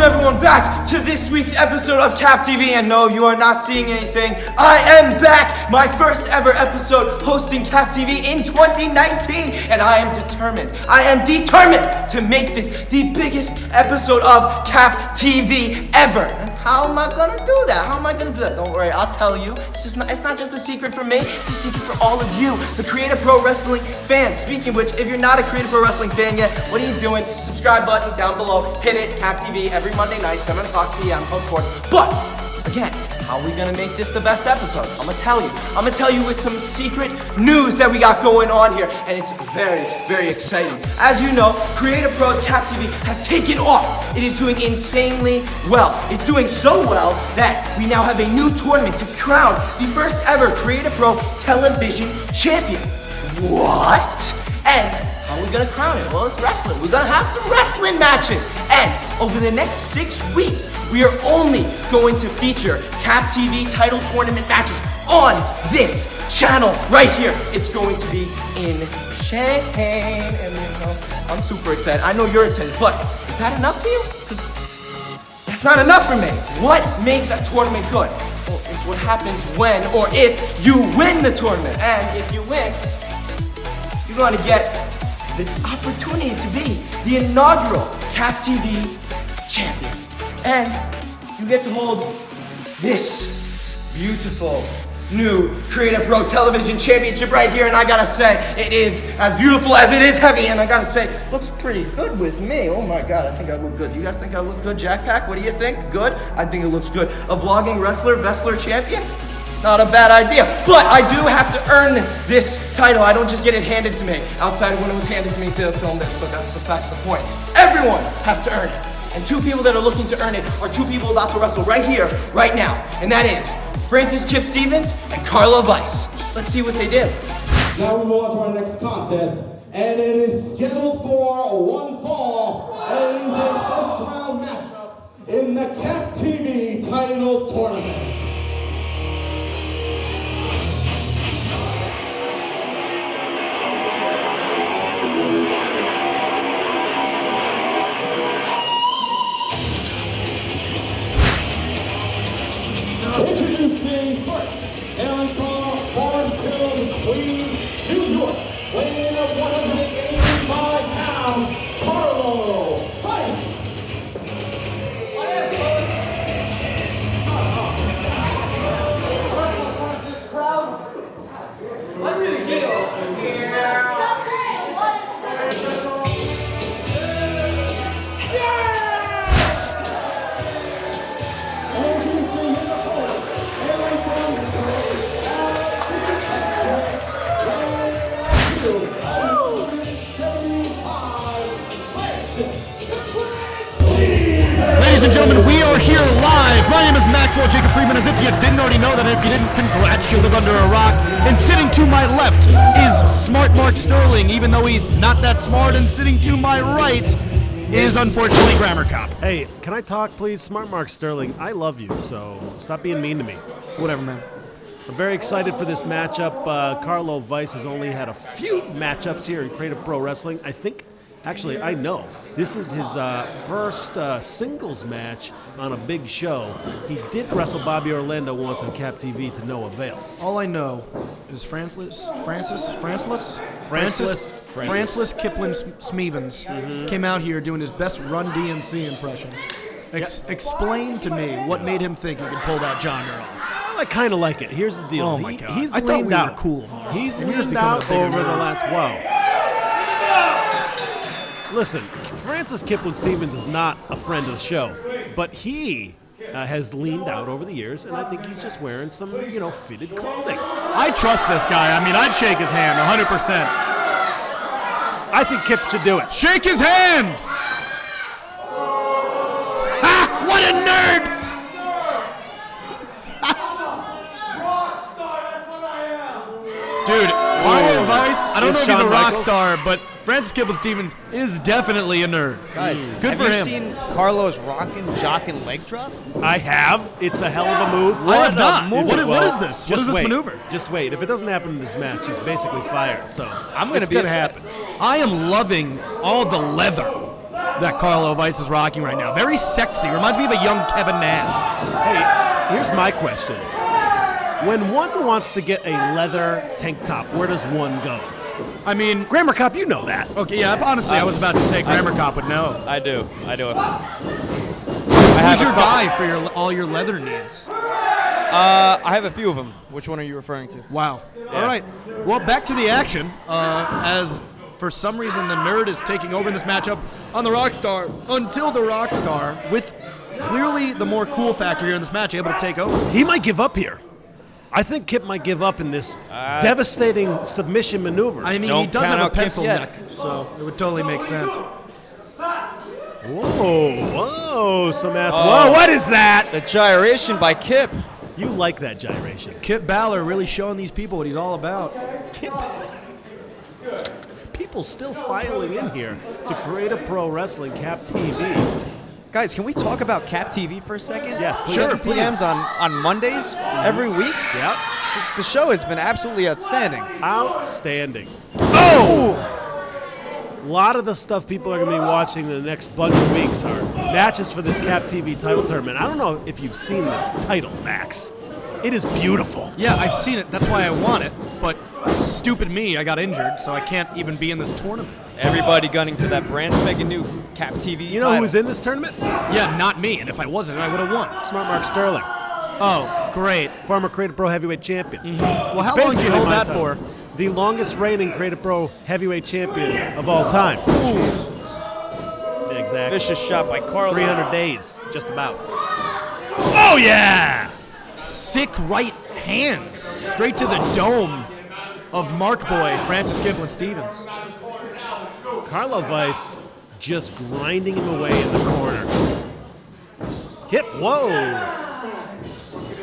everyone back to this week's episode of Cap TV. And no, you are not seeing anything. I am back, my first ever episode hosting Cap TV in 2019. And I am determined to make this the biggest episode of Cap TV ever. And how am I gonna do that? Don't worry, I'll tell you. It's not just a secret for me, it's a secret for all of you, the Creative Pro Wrestling fans. Speaking of which, if you're not a Creative Pro Wrestling fan yet, what are you doing? Subscribe button down below, hit it, Cap TV, every Monday night, 7 o'clock p.m., of course. But, again, how are we gonna make this the best episode? I'm gonna tell you with some secret news that we got going on here, and it's very, very exciting. As you know, Creative Pros Cap TV has taken off. It is doing insanely well. It's doing so well that we now have a new tournament to crown the first ever Creative Pro Television Champion. What? And how are we gonna crown it? Well, it's wrestling. We're gonna have some wrestling matches. And over the next 6 weeks, we are only going to feature Cap TV title tournament matches on this channel right here. It's going to be insane. And I'm super excited. I know you're excited, but is that enough for you? Because that's not enough for me. What makes a tournament good? Well, it's what happens when or if you win the tournament. And if you win, you're going to get the opportunity to be the inaugural Cap TV champion. And you get to hold this beautiful new Creative Pro Television Championship right here. And I gotta say, it is as beautiful as it is heavy. And I gotta say, looks pretty good with me. Oh my God, I think I look good. You guys think I look good, Jack Pack? What do you think? Good? I think it looks good. A vlogging wrestler champion? Not a bad idea, but I do have to earn this title. I don't just get it handed to me outside of when it was handed to me to film this, but that's besides the point. Everyone has to earn it. And two people that are looking to earn it are two people about to wrestle right here, right now. And that is Kip Stevens and Karlo Vice. Let's see what they do. Now we move on to our next contest, and it is scheduled for one fall. And it is a first round matchup in the Cap TV title tournament. Introducing first, hailing from Forest Hills, Queens, New York, weighing in at 185 pounds, Karlo Vice. This crowd, let me get over here. Stop it! Ladies and gentlemen, we are here live. My name is Maxwell Jacob Friedman. As if you didn't already know that, and if you didn't, congrats, you live under a rock. And sitting to my left is Smart Mark Sterling, even though he's not that smart. And sitting to my right is, unfortunately, Grammar Cop. Hey, can I talk, please? Smart Mark Sterling, I love you, so stop being mean to me. Whatever, man. I'm very excited for this matchup. Karlo Vice has only had a few matchups here in Creative Pro Wrestling. I know. This is his first singles match on a big show. He did wrestle Bobby Orlando once on Cap TV to no avail. All I know is Francis Kipling Stevens came out here doing his best Run DMC impression. Explain to me what made him think he could pull that genre off. I kind of like it. Here's the deal. Oh my God. He's I thought we out. were cool. He's And you're just leaned becoming out a bigger over the nerd. last. Whoa. Listen, Francis Kipling Stevens is not a friend of the show, but he has leaned out over the years, and I think he's just wearing some, fitted clothing. I trust this guy. I mean, I'd shake his hand 100%. I think Kip should do it. Shake his hand! Ha! What a nerd! Dude, Karlo Vice, I don't know if he's a rock star, but Francis Kipling Stevens is definitely a nerd. Guys, good for him. Have you seen Carlos rockin', jockin' leg drop? I have. It's a hell of a move. I have not. Move. What is this? What is this maneuver? Just wait. If it doesn't happen in this match, he's basically fired. So I'm going to be gonna upset. happen. I am loving all the leather. that Karlo Vice is rocking right now. Very sexy. Reminds me of a young Kevin Nash. Hey, here's my question. When one wants to get a leather tank top, where does one go? I mean, Grammar Cop, you know that. okay, yeah, honestly, I was about to say Grammar Cop would know. I do. Who's your guy for all your leather needs? I have a few of them. Which one are you referring to? Wow. All right. Well, back to the action. As for some reason the Nerd is taking over in this matchup on the Rockstar until the Rockstar, with clearly the more cool factor here in this match, able to take over. He might give up here. I think Kip might give up in this devastating submission maneuver. I mean, Don't he does count have a out Kip pencil yet. neck, so it would totally make sense. Whoa, Whoa, what is that? The gyration by Kip. You like that gyration. Kip Balor really showing these people what he's all about. Kip. People still filing in here to Create a Pro Wrestling Cap TV. Guys, can we talk about Cap TV for a second? Yes, please. 7 Sure, PMs please. on Mondays every week. Yep. The show has been absolutely outstanding. Outstanding. Oh! A lot of the stuff people are going to be watching in the next bunch of weeks are matches for this Cap TV title tournament. I don't know if you've seen this title, Max. It is beautiful. Yeah, I've seen it. That's why I want it. But stupid me, I got injured, so I can't even be in this tournament. Everybody gunning for that brand spanking new Cap TV You know title. who's in this tournament? Yeah, not me. And if I wasn't, I would have won. Smart Mark Sterling, Oh, great. former Creative Pro Heavyweight Champion. Well, how long did you Basically hold my that time. for? The longest reigning Creative Pro Heavyweight Champion of all time. Yeah, exactly. Vicious shot by Karlo. 300 days, just about. Oh, yeah! Sick right hands. Straight to the dome of Mark Boy, Francis Kip Stevens. Karlo Vice just grinding him away in the corner. Kip, whoa!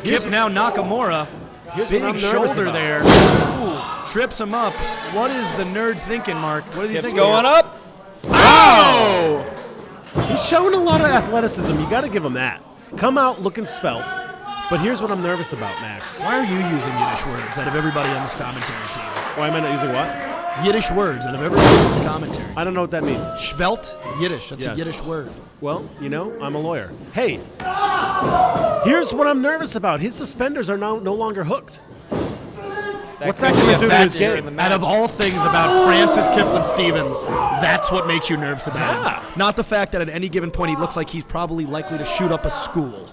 Kip now Nakamura. Here's what I'm Big nervous shoulder about. there. Ooh, trips him up. What is the Nerd thinking, Mark? What is he Kip's thinking? going up. Oh! He's showing a lot of athleticism. You got to give him that. Come out looking svelte. But here's what I'm nervous about, Max. Why are you using Yiddish words out of everybody on this commentary team? Why am I not using what? Yiddish words out of everybody on this commentary team. I don't know what that means. Svelte, Yiddish. That's a Yes. Yiddish word. Well, you know, I'm a lawyer. Hey, here's what I'm nervous about. His suspenders are now no longer hooked. What's that going to do to his game? Out of all things about Francis Kip Stevens, that's what makes you nervous about Yeah. him. Not the fact that at any given point he looks like he's probably likely to shoot up a school.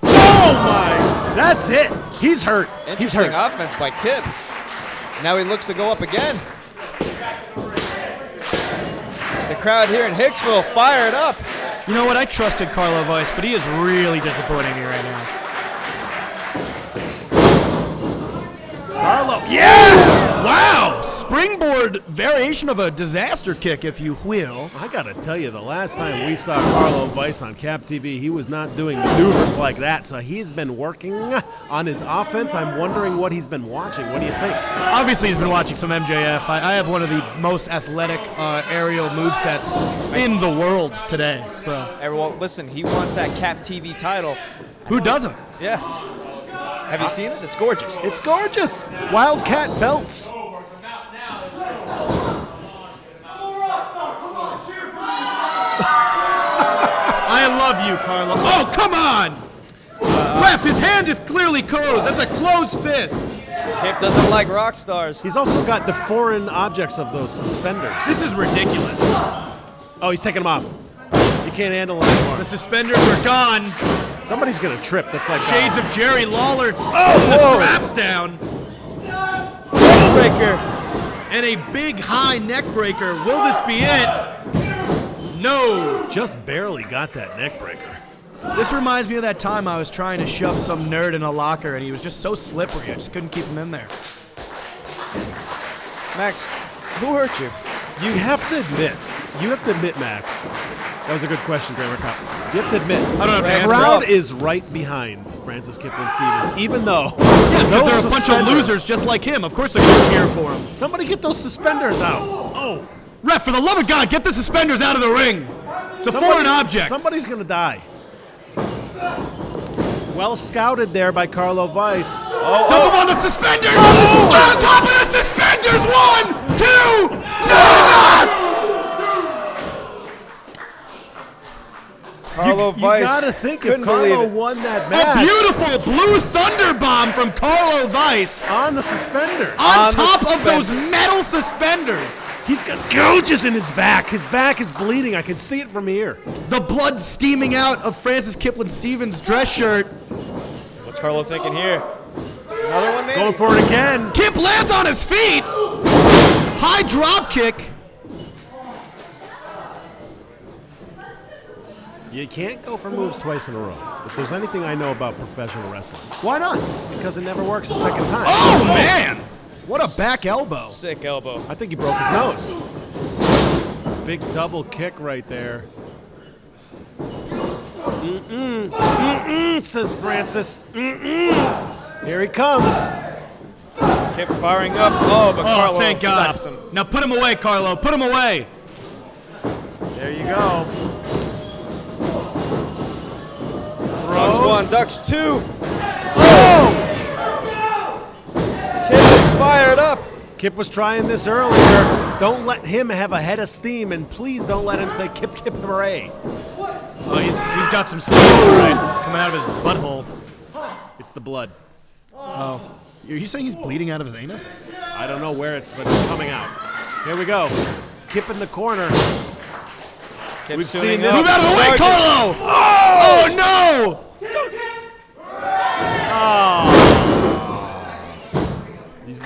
Oh, my. That's it. He's hurt. He's Interesting hurt. offense by Kip. Now he looks to go up again. The crowd here in Hicksville fired up. You know what? I trusted Karlo Vice, but he is really disappointing me right now. Karlo. Yeah! Wow! Springboard variation of a disaster kick, if you will. I got to tell you, the last time we saw Karlo Vice on Cap TV, he was not doing maneuvers like that. So he's been working on his offense. I'm wondering what he's been watching. What do you think? Obviously, he's been watching some MJF. I have one of the most athletic aerial movesets in the world today. So Everyone, listen, he wants that Cap TV title. who doesn't? Yeah. Have you seen it? It's gorgeous. It's gorgeous. Wildcat belts. I love you, Karlo. Oh, come on! Ref, his hand is clearly closed. That's a closed fist. Kip doesn't like rock stars. He's also got the foreign objects of those suspenders. This is ridiculous. Oh, he's taking them off. You can't handle them anymore. The suspenders are gone. Somebody's going to trip. That's like Shades of Jerry Lawler. Oh, the straps down. Breaker. And a big high neck breaker. Will this be it? No. just barely got that neck breaker. This reminds me of that time I was trying to shove some nerd in a locker and he was just so slippery. I just couldn't keep him in there. Max, who hurt you? You have to admit, Max. That was a good question, Grammar Cup. You have to admit, I don't have to the answer. crowd is right behind Francis Kipling Stevens, even though Yes, because those they're a bunch of suspenders- losers just like him. Of course they're going to cheer for him. Somebody get those suspenders out. Oh, Ref, for the love of God, get the suspenders out of the ring. It's a foreign object. Somebody's gonna die. Well scouted there by Karlo Vice. Dump him on the suspenders! On top of the suspenders! 1, 2, no! Karlo You Vice. gotta think if couldn't believe Karlo it. won that A match beautiful blue thunder bomb from Karlo Vice on the suspenders. on the top of suspenders. those metal suspenders. He's got gouges in his back. His back is bleeding. I can see it from here. The blood steaming out of Francis Kip Stevens' dress shirt. What's Karlo thinking here? Another one, maybe? Going for it again. Kip lands on his feet. High drop kick. You can't go for moves twice in a row. If there's anything I know about professional wrestling, Why not? because it never works the second time. Oh, man. What a back elbow. Sick elbow. I think he broke his nose. Big double kick right there. Says Francis. Here he comes. Kip firing up. Oh, but Oh, Karlo thank God. stops him. Now put him away, Karlo. Put him away. There you go. Ducks Throws. 1, ducks 2. Oh! Kip is fired up. Kip was trying this earlier. Don't let him have a head of steam, and please don't let him say Kip Kip hooray. Oh, he's got some steam, right, coming out of his butthole. It's the blood. Are you saying he's bleeding out of his anus? I don't know where it's, but it's coming out. Here we go. Kip in the corner. Kip's We've tuning seen this. up. Move out of the way, Charging. Karlo! Oh, no!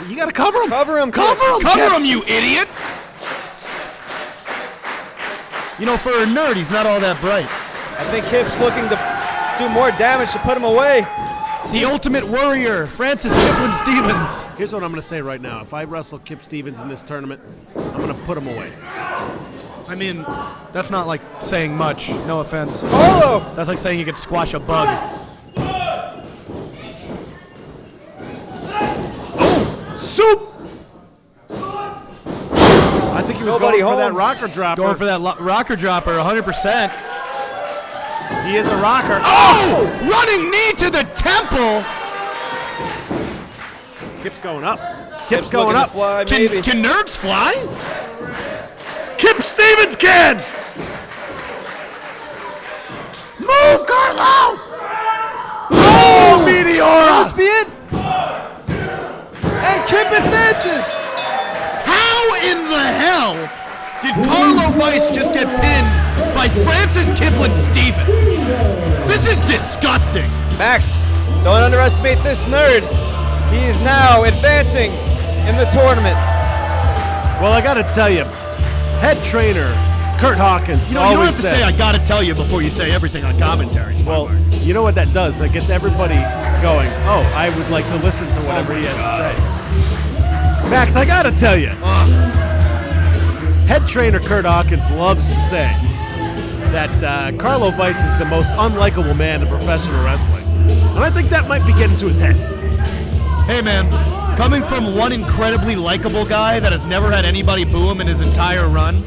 You gotta cover him. Cover him, Kip. Cover him, you idiot! You know, for a nerd, he's not all that bright. I think Kip's looking to do more damage to put him away. The ultimate warrior, Francis Kip Stevens. Here's what I'm gonna say right now. If I wrestle Kip Stevens in this tournament, I'm gonna put him away. I mean, that's not like saying much, no offense. Karlo! That's like saying you could squash a bug. Soup! I think he was Nobody going for that home. rocker dropper. Going for that rocker dropper, 100%. He is a rocker. Oh! Running knee to the temple! Kip's going up. Kip's going looking up. to fly, maybe. Can nerds fly? Kip Stevens can! Move, Karlo! Oh, Meteora! Must be it. And Kip advances. How in the hell did Karlo Vice just get pinned by Francis Kip Stevens? This is disgusting. Max, don't underestimate this nerd. He is now advancing in the tournament. Well, I gotta tell you, head trainer Kurt Hawkins You don't always have to said, say, I gotta tell you before you say everything on commentary. well, you know what that does? That gets everybody going, oh, I would like to listen to whatever he has to say. Max, I gotta tell you, head trainer Kurt Hawkins loves to say that Karlo Vice is the most unlikable man in professional wrestling. And I think that might be getting to his head. Hey, man, coming from one incredibly likable guy that has never had anybody boo him in his entire run,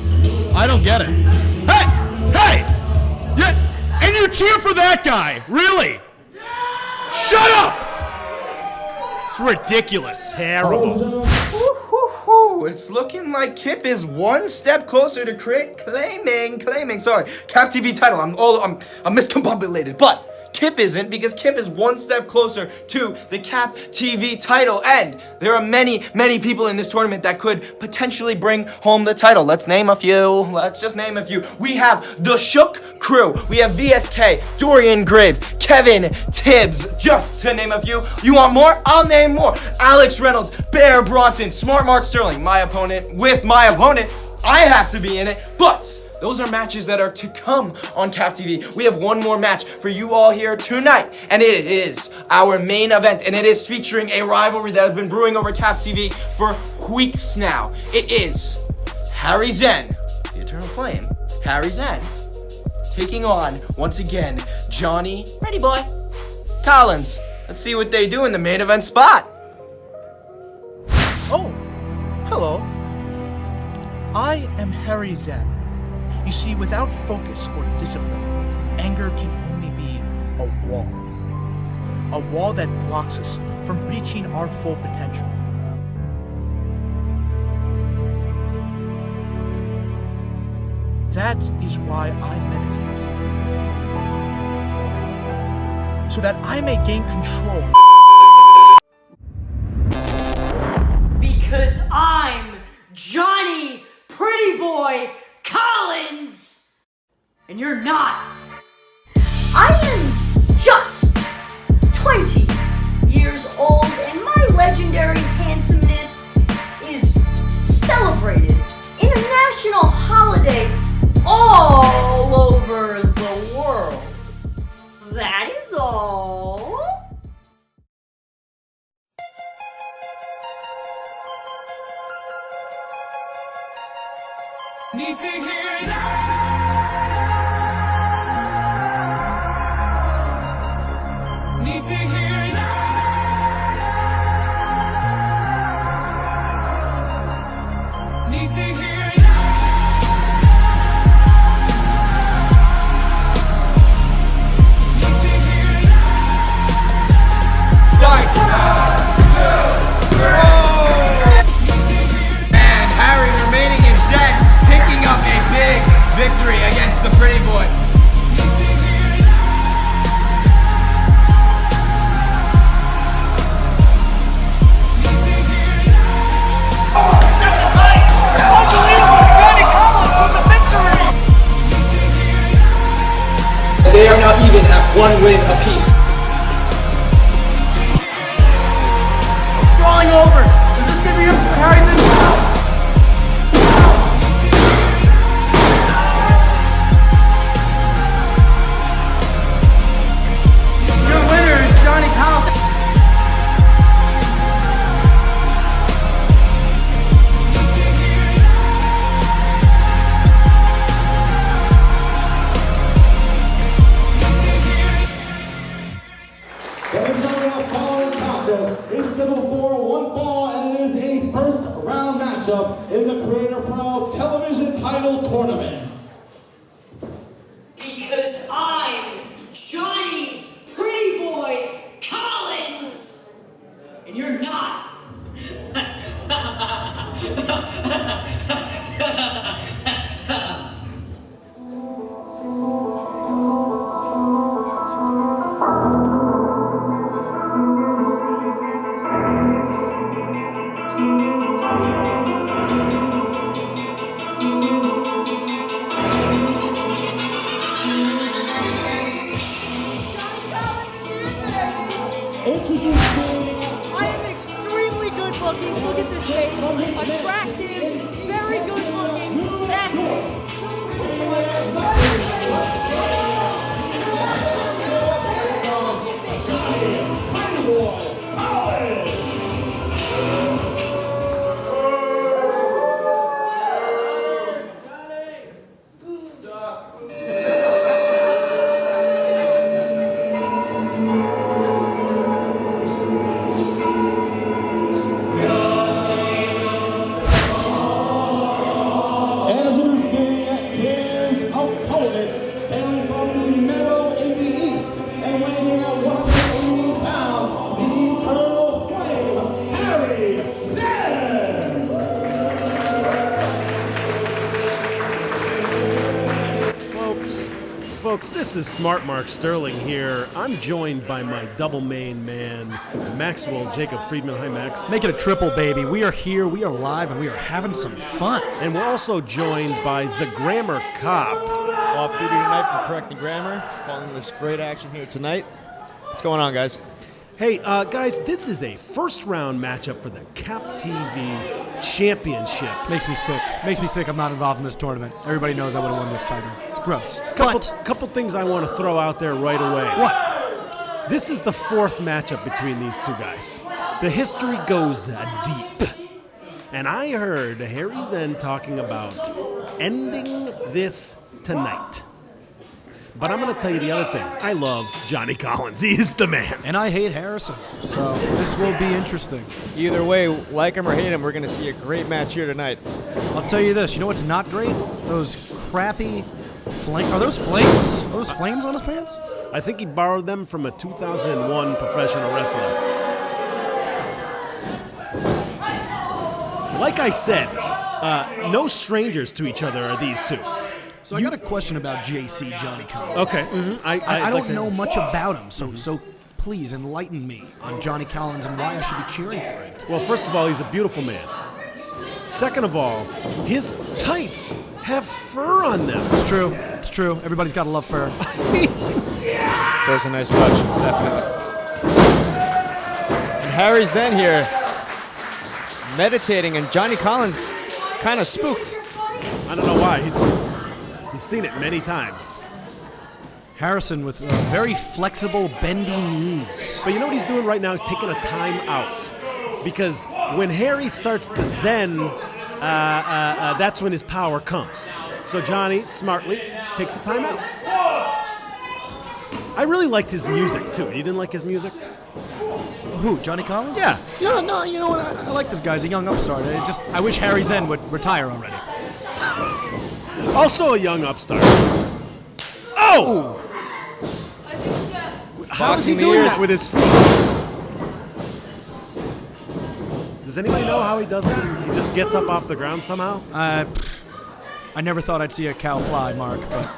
I don't get it. Hey! Yeah, and you cheer for that guy? Really? Shut up! It's ridiculous. Terrible. It's looking like Kip is one step closer to claiming, sorry, Cap TV title. I'm miscombobulated, but Kip isn't, because Kip is one step closer to the Cap TV title, and there are many, many people in this tournament that could potentially bring home the title. Let's name a few. Let's just name a few. We have the Shook Crew. We have VSK, Dorian Graves, Kevin Tibbs, just to name a few. You want more? I'll name more. Alex Reynolds, Bear Bronson, Smart Mark Sterling, my opponent. With my opponent, I have to be in it, but those are matches that are to come on Cap TV. We have one more match for you all here tonight, and it is our main event, and it is featuring a rivalry that has been brewing over Cap TV for weeks now. It is Harry Zen, the Eternal Flame, Harry Zen, taking on, once again, Johnny, ready boy, Collins. Let's see what they do in the main event spot. Oh, hello. I am Harry Zen. You see, without focus or discipline, anger can only be a wall. a wall that blocks us from reaching our full potential. That is why I meditate. So that I may gain control. Because I'm Johnny Pretty Boy Collins! And you're not. I am just 20 years old, and my legendary handsomeness is celebrated in a national holiday all over the world. That is all. Need to hear that. Need to hear that. Need to hear that. And Harry remaining in set, picking up a big victory against the Pretty Boy. They are now even at 1 win apiece. Crawling over. Is this gonna be up for Harrison? Your winner is Johnny Collins. Ladies and gentlemen, our following contest is scheduled for one fall, and it is a first round matchup in the Creator Pro Television Title Tournament. Because I'm Johnny Pretty Boy Collins! And you're not. I am extremely good looking. Look at this face. Attractive, very good looking. That's me. And introducing his opponent, hailing from the middle in the east, and weighing in at 180 pounds, the eternal flame, Harry Zen! Folks, this is Smart Mark Sterling here. I'm joined by my double main man, Maxwell Jacob Friedman. Hi, Max. Make it a triple, baby. We are here, we are live, and we are having some fun. And we're also joined by the Grammar Cop. Off duty tonight for correcting grammar. Following this great action here tonight. What's going on, guys? Hey, guys, this is a first-round matchup for the Cap TV Championship. Makes me sick. Makes me sick I'm not involved in this tournament. Everybody knows I would have won this title. It's gross. Couple things I want to throw out there right away. What? This is the fourth matchup between these two guys. The history goes deep. And I heard Harry Zen talking about ending this tonight. But I'm going to tell you the other thing. I love Johnny Collins. He is the man. And I hate Harrison. So this will be interesting. Either way, like him or hate him, we're going to see a great match here tonight. I'll tell you this. You know what's not great? Those crappy Are those flames? Are those flames on his pants? I think he borrowed them from a 2001 professional wrestler. Like I said, no strangers to each other are these two. So I got a question about JC Johnny Collins. Okay. Mm-hmm. I don't know much about him, so please enlighten me on Johnny Collins and why I should be cheering for him. Well, first of all, he's a beautiful man. Second of all, his tights have fur on them. It's true. It's true. Everybody's got to love fur. There's a nice touch, definitely. And Harry Zen here meditating, and Johnny Collins kind of spooked. I don't know why. He's seen it many times. Harrison with very flexible, bendy knees. But you know what he's doing right now? He's taking a time out. Because when Harry starts the Zen, that's when his power comes. So Johnny smartly takes a time out. I really liked his music, too. You didn't like his music? Who, Johnny Collins? Yeah. You know what? I like this guy. He's a young upstart. I wish Harry Zen would retire already. Also a young upstart. Oh! How is he doing that with his feet? Does anybody know how he does that? He just gets up off the ground somehow? I never thought I'd see a cow fly, Mark, but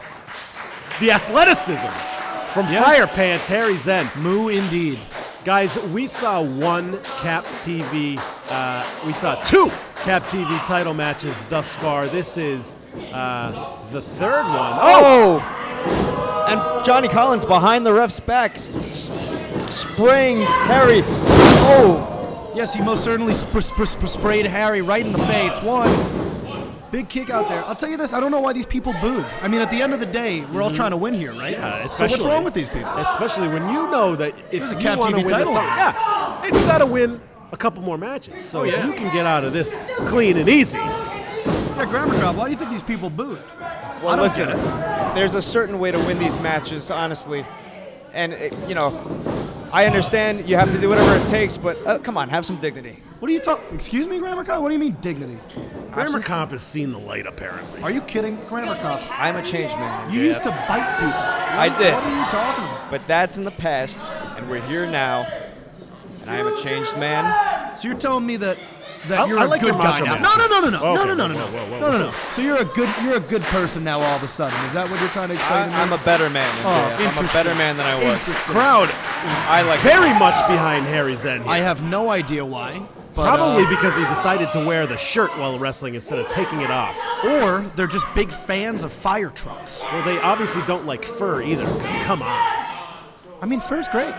The athleticism from Fire Pants, Harry Zen. moo indeed. Guys, we saw one Cap TV, we saw two Cap TV title matches thus far. This is the third one. Oh! And Johnny Collins behind the ref's back, spraying Harry. Oh! Yes, he most certainly sprayed Harry right in the face. One big kick out there. I'll tell you this, I don't know why these people booed. I mean, at the end of the day, we're all trying to win here, right? So what's wrong with these people? Especially when you know that if There's a you Cap want to TV win title. and you got to win a couple more matches. So if you can get out of this clean and easy. Yeah, Grammar Crowd, why do you think these people booed? Well, I don't listen, get it. there's a certain way to win these matches, honestly. And, I understand you have to do whatever it takes, but come on, have some dignity. What are you talking? Excuse me, Grammar Crowd? What do you mean dignity? Grammar Comp has seen the light, apparently. Are you kidding, Grammar Crowd? I'm a changed man. You used to bite people. I did. What are you talking about? But that's in the past, and we're here now, and I am a changed man. So you're telling me that I you're like a good your guy Macho now? Man. No. Okay, No. So you're a good person now all of a sudden. Is that what you're trying to explain to me? I'm a better man. MJF. I'm a interesting. better man than I was. Crowd I like very much behind Harry Zen here. I have no idea why. But, Probably because he decided to wear the shirt while wrestling instead of taking it off. Or they're just big fans of fire trucks. Well, they obviously don't like fur either, because come on. I mean, fur's great.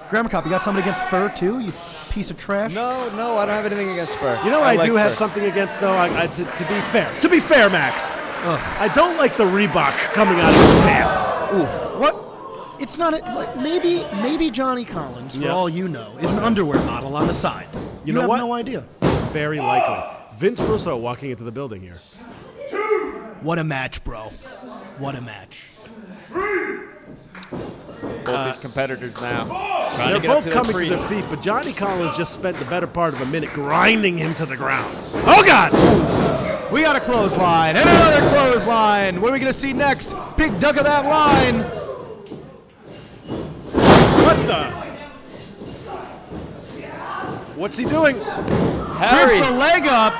Grammar Cop, you got something against fur too? You piece of trash. No, I don't have anything against fur. You know what I like do have fur. something against, though? To be fair, Max. I don't like the Reebok coming out of his pants. What? It's not maybe Johnny Collins, for all you know, is an underwear model on the side. You know have what? no idea. It's very likely. Vince Russo walking into the building here. What a match, bro. What a match. Both these competitors now trying They're to get up both to coming their to feet. their feet, but Johnny Collins just spent the better part of a minute grinding him to the ground. Oh, God! We got a clothesline and another clothesline. What are we going to see next? Big duck of that line. What the? What's he doing? Trips the leg up.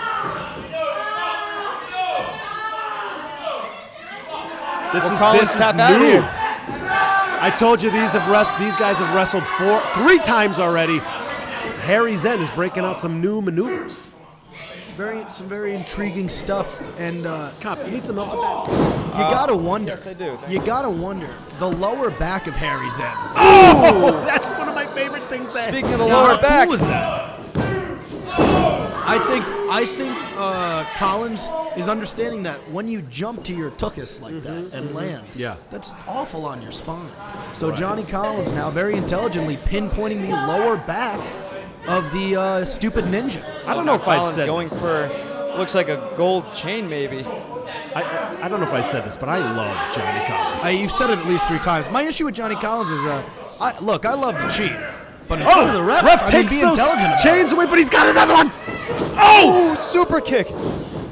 This Collins is tap out new. here. I told you these guys have wrestled 3 times already. Harry Zen is breaking out some new maneuvers. Some very intriguing stuff, and Cop, you need some help with that. you gotta wonder. yes, I do. You gotta wonder the lower back of Harry Zen. Oh, that's one of my favorite things there. Speaking of the lower back, How cool is that? I think Collins is understanding that when you jump to your tuchus like that and land, that's awful on your spine. So Johnny Collins now very intelligently pinpointing the lower back of the stupid ninja. I don't know if I've Collins said going this. for looks like a gold chain maybe. I don't know if I said this, but I love Johnny Collins. You've said it at least 3 times. My issue with Johnny Collins is, I love to cheat, but in front of the ref, takes be those intelligent about chains away, but he's got another one. Oh, super kick.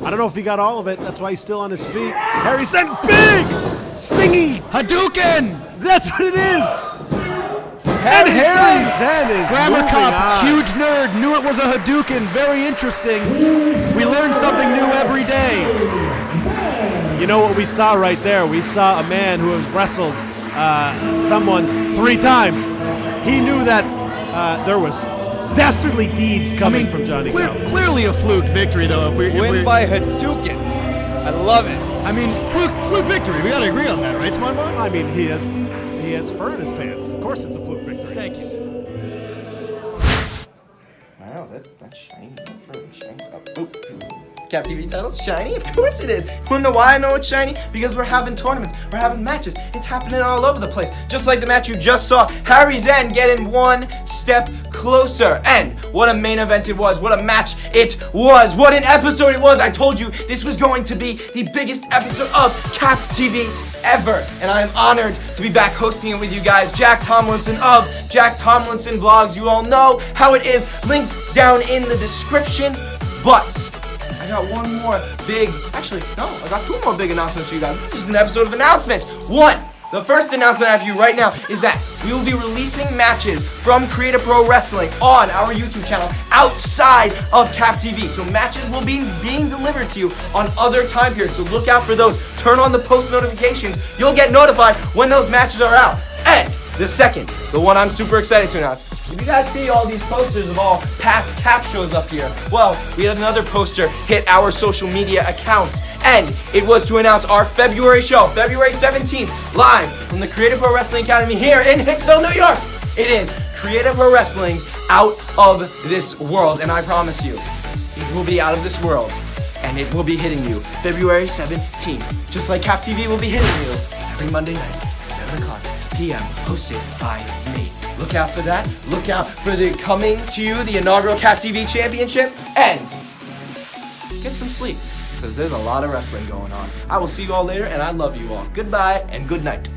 I don't know if he got all of it. That's why he's still on his feet. Harry Zen, big thingy. Hadouken! That's what it is. And Harry! Zen is Grammar moving cop, on. huge nerd, knew it was a Hadouken. Very interesting. We learn something new every day. You know what we saw right there? We saw a man who has wrestled someone 3 times. He knew that there was dastardly deeds coming from Johnny Cowell. Clearly a fluke victory, though. Win by Hadouken. I love it. I mean, fluke victory. We gotta agree on that, right, Smart Mark? I mean, he has fur in his pants. Of course, it's a fluke victory. Thank you. Wow, that's shiny. That's really shiny. Oh. Cap TV title? Shiny? Of course it is. You wanna know why I know it's shiny? Because we're having tournaments, we're having matches. It's happening all over the place. Just like the match you just saw, Harry Zen getting one step closer. And what a main event it was. What a match it was. What an episode it was. I told you this was going to be the biggest episode of Cap TV ever. And I am honored to be back hosting it with you guys. Jack Tomlinson of Jack Tomlinson Vlogs. You all know how it is. Linked down in the description. But I got one more big, actually, no, I got 2 more big announcements for you guys. This is just an episode of announcements. One, the first announcement I have for you right now is that we will be releasing matches from Creative Pro Wrestling on our YouTube channel outside of Cap TV. So matches will be being delivered to you on other time periods. So look out for those. Turn on the post notifications. You'll get notified when those matches are out. And the second, the one I'm super excited to announce. If you guys see all these posters of all past Cap shows up here, well, we had another poster hit our social media accounts, and it was to announce our February show, February 17th, live from the Creative Pro Wrestling Academy here in Hicksville, New York. It is Creative Pro Wrestling's Out of This World, and I promise you, it will be out of this world, and it will be hitting you February 17th, just like Cap TV will be hitting you every Monday night at 7 o'clock p.m., hosted by me. Look out for that. Look out for the coming to you, the inaugural Cap TV Championship, and get some sleep, because there's a lot of wrestling going on. I will see you all later, and I love you all. Goodbye, and good night.